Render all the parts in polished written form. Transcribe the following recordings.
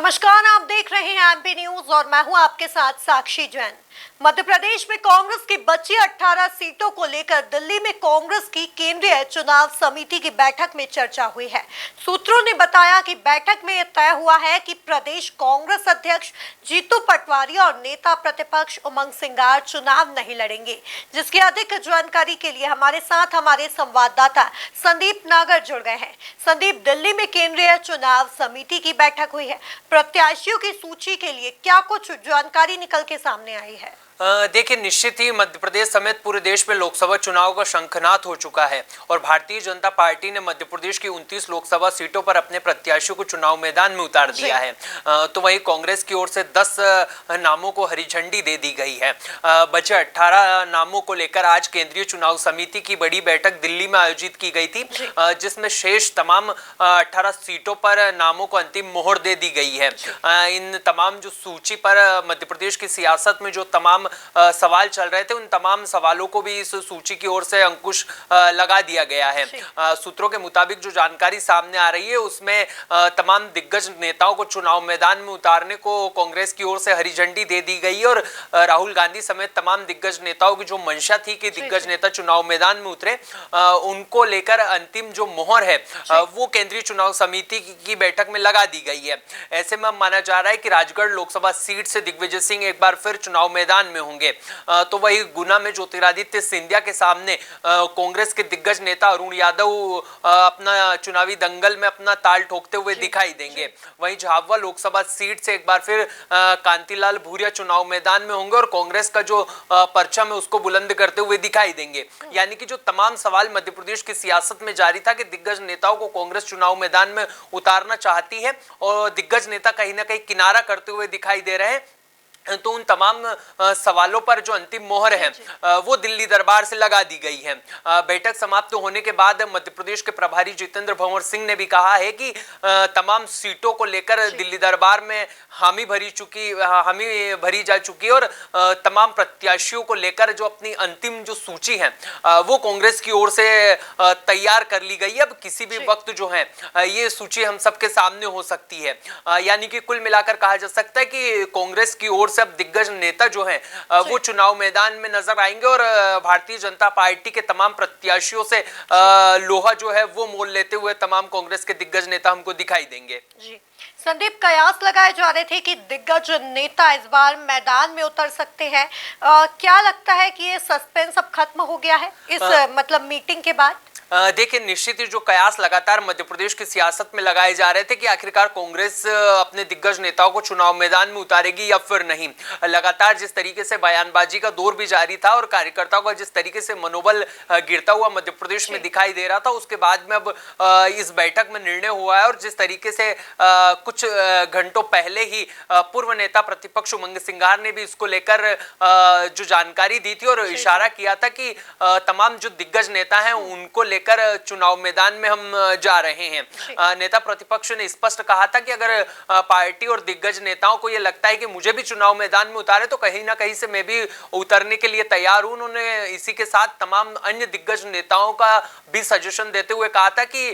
नमस्कार, आप देख रहे हैं एमपी न्यूज और मैं हूं आपके साथ साक्षी जैन। मध्य प्रदेश में कांग्रेस की बची 18 सीटों को लेकर दिल्ली में कांग्रेस की केंद्रीय चुनाव समिति की बैठक में चर्चा हुई है। सूत्रों ने बताया कि बैठक में यह तय हुआ है कि प्रदेश कांग्रेस अध्यक्ष जीतू पटवारी और नेता प्रतिपक्ष उमंग सिंगार चुनाव नहीं लड़ेंगे। जिसकी अधिक जानकारी के लिए हमारे साथ हमारे संवाददाता संदीप नागर जुड़ गए हैं। संदीप, दिल्ली में केंद्रीय चुनाव समिति की बैठक हुई है, प्रत्याशियों की सूची के लिए क्या कुछ जानकारी निकल के सामने आई है? देखिए, निश्चित ही मध्य प्रदेश समेत पूरे देश में लोकसभा चुनाव का शंखनाद हो चुका है और भारतीय जनता पार्टी ने मध्य प्रदेश की 29 लोकसभा सीटों पर अपने प्रत्याशियों को चुनाव मैदान में उतार दिया है। तो वहीं कांग्रेस की ओर से 10 नामों को हरी झंडी दे दी गई है। बचे 18 नामों को लेकर आज केंद्रीय चुनाव समिति की बड़ी बैठक दिल्ली में आयोजित की गई थी, जिसमें शेष तमाम 18 सीटों पर नामों को अंतिम मोहर दे दी गई है। इन तमाम जो सूची पर मध्य प्रदेश की सियासत में जो तमाम सवाल चल रहे थे, उन तमाम सवालों को भी इस सूची की ओर से अंकुश लगा दिया गया है। सूत्रों के मुताबिक जो जानकारी सामने आ रही है, उसमें तमाम दिग्गज नेताओं को चुनाव मैदान में उतारने को कांग्रेस की ओर से हरी झंडी दे दी गई और राहुल गांधी समेत तमाम दिग्गज नेताओं की जो मंशा थी कि दिग्गज नेता चुनाव मैदान में उतरे, उनको लेकर अंतिम जो मोहर है वो केंद्रीय चुनाव समिति की बैठक में लगा दी गई है। ऐसे में माना जा रहा है कि राजगढ़ लोकसभा सीट से दिग्विजय सिंह एक बार फिर चुनाव मैदान में होंगे। तो वही गुना में ज्योतिरादित्य सिंधिया के सामने कांग्रेस के दिग्गज नेता अरुण यादव अपना चुनावी दंगल में अपना ताल ठोकते हुए दिखाई देंगे। वहीं झाबुआ लोकसभा सीट से एक बार फिर कांतिलाल भूरिया चुनाव मैदान में होंगे और कांग्रेस का जो परचम है उसको बुलंद करते हुए दिखाई देंगे। यानी कि जो तमाम सवाल मध्य प्रदेश की सियासत में जारी था कि दिग्गज नेताओं को कांग्रेस चुनाव मैदान में उतारना चाहती है और दिग्गज नेता कहीं ना कहीं किनारा करते हुए दिखाई दे रहे हैं, तो उन तमाम सवालों पर जो अंतिम मोहर है वो दिल्ली दरबार से लगा दी गई है। बैठक समाप्त होने के बाद मध्य प्रदेश के प्रभारी जितेंद्र भंवर सिंह ने भी कहा है कि तमाम सीटों को लेकर दिल्ली दरबार में हामी भरी जा चुकी है और तमाम प्रत्याशियों को लेकर जो अपनी अंतिम जो सूची है वो कांग्रेस की ओर से तैयार कर ली गई है। अब किसी भी वक्त जो है ये सूची हम सबके सामने हो सकती है। यानी कि कुल मिलाकर कहा जा सकता है कि कांग्रेस की ओर सब दिग्गज नेता जो हैं वो चुनाव मैदान में नजर आएंगे और भारतीय जनता पार्टी के तमाम प्रत्याशियों से लोहा जो है वो मोल लेते हुए तमाम कांग्रेस के दिग्गज नेता हमको दिखाई देंगे। जी संदीप, कयास लगाए जा रहे थे कि दिग्गज नेता इस बार मैदान में उतर सकते हैं। क्या लगता है कि ये सस्पेंस अब खत्म हो गया है इस मतलब मीटिंग के बाद? देखिए, निश्चित ही जो कयास लगातार मध्य प्रदेश की सियासत में लगाए जा रहे थे कि आखिरकार कांग्रेस अपने दिग्गज नेताओं को चुनाव मैदान में उतारेगी या फिर नहीं। लगातार जिस तरीके से बयानबाजी का दौर भी जारी था और कार्यकर्ताओं का जिस तरीके से मनोबल गिरता हुआ मध्य प्रदेश में दिखाई दे रहा था, उसके बाद में अब इस बैठक में निर्णय हुआ है और जिस तरीके से कुछ घंटों पहले ही पूर्व नेता प्रतिपक्ष उमंग सिंगार ने भी इसको लेकर जो जानकारी दी थी और इशारा किया था कि तमाम जो दिग्गज नेता हैं उनको लेकर चुनाव मैदान में हम जा रहे हैं। नेता प्रतिपक्ष ने स्पष्ट कहा था कि अगर पार्टी और दिग्गज नेताओं को यह लगता है कि मुझे भी चुनाव मैदान में उतारे तो कहीं ना कहीं से मैं भी उतरने के लिए तैयार हूं। उन्होंने इसी के साथ तमाम अन्य दिग्गज नेताओं का भी सजेशन देते हुए कहा था कि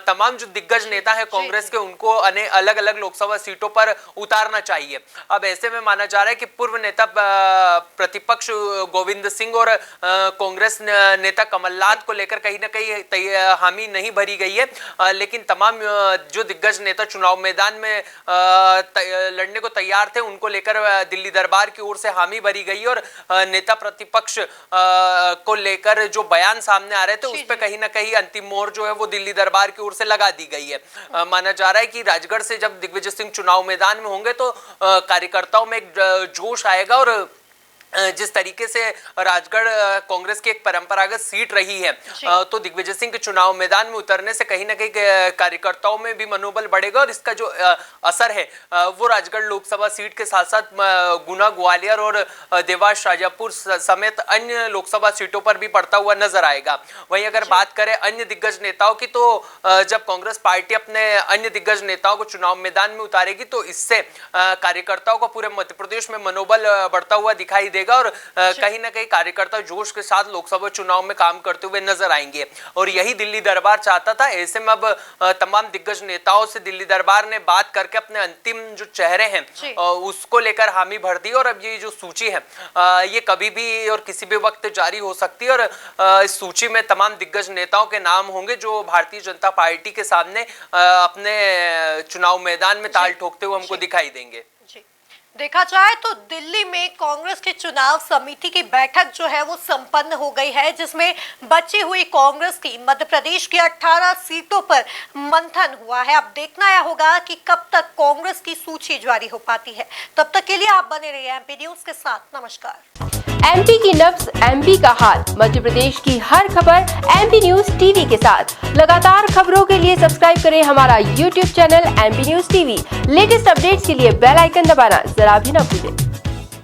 तमाम जो दिग्गज नेता है कांग्रेस के, उनको अलग अलग लोकसभा सीटों पर उतारना चाहिए। अब ऐसे में माना जा रहा है कि पूर्व नेता प्रतिपक्ष गोविंद सिंह और कांग्रेस नेता कमलनाथ को लेकर कहीं ना कहीं हामी नहीं भरी गई है, लेकिन तमाम जो दिग्गज नेता चुनाव मैदान में लड़ने को तैयार थे उनको लेकर दिल्ली दरबार की ओर से हामी भरी गई और नेता प्रतिपक्ष को लेकर जो बयान सामने आ रहे थे उस पर कहीं ना कहीं अंतिम मोहर जो है वो दिल्ली दरबार की ओर से लगा दी गई है। माना जा रहा है कि राजगढ़ से जब दिग्विजय सिंह चुनाव मैदान में होंगे तो कार्यकर्ताओं में एक जोश आएगा और जिस तरीके से राजगढ़ कांग्रेस की एक परंपरागत सीट रही है, तो दिग्विजय सिंह के चुनाव मैदान में उतरने से कहीं ना कहीं कार्यकर्ताओं में भी मनोबल बढ़ेगा और इसका जो असर है वो राजगढ़ लोकसभा सीट के साथ साथ गुना, ग्वालियर और देवास, शाजापुर समेत अन्य लोकसभा सीटों पर भी पड़ता हुआ नजर आएगा। वहीं अगर बात करें अन्य दिग्गज नेताओं की, तो जब कांग्रेस पार्टी अपने अन्य दिग्गज नेताओं को चुनाव मैदान में उतारेगी तो इससे कार्यकर्ताओं को पूरे मध्य प्रदेश में मनोबल बढ़ता हुआ दिखाई देगा रहेगा और कहीं ना कहीं कार्यकर्ता जोश के साथ लोकसभा चुनाव में काम करते हुए नजर आएंगे। और यही दिल्ली दरबार चाहता था। ऐसे में अब तमाम दिग्गज नेताओं से दिल्ली दरबार ने बात करके अपने अंतिम जो चेहरे हैं उसको लेकर हामी भर दी। और अब ये जो सूची है ये कभी भी और किसी भी वक्त जारी हो सकती है और इस सूची में तमाम दिग्गज नेताओं के नाम होंगे जो भारतीय जनता पार्टी के सामने अपने चुनाव मैदान में ताल ठोकते हुए हमको दिखाई देंगे। देखा जाए तो दिल्ली में कांग्रेस की चुनाव समिति की बैठक जो है वो संपन्न हो गई है, जिसमें बची हुई कांग्रेस की मध्य प्रदेश की 18 सीटों पर मंथन हुआ है। अब देखना यह होगा कि कब तक कांग्रेस की सूची जारी हो पाती है। तब तक के लिए आप बने रहिए एमपी न्यूज के साथ। नमस्कार। एमपी की नब्ज, एमपी का हाल, मध्य प्रदेश की हर खबर एमपी न्यूज टीवी के साथ। लगातार खबरों के लिए सब्सक्राइब करें हमारा YouTube channel MP news TV. Latest updates के लिए बेल आइकन दबाना जरा भी न भूलें।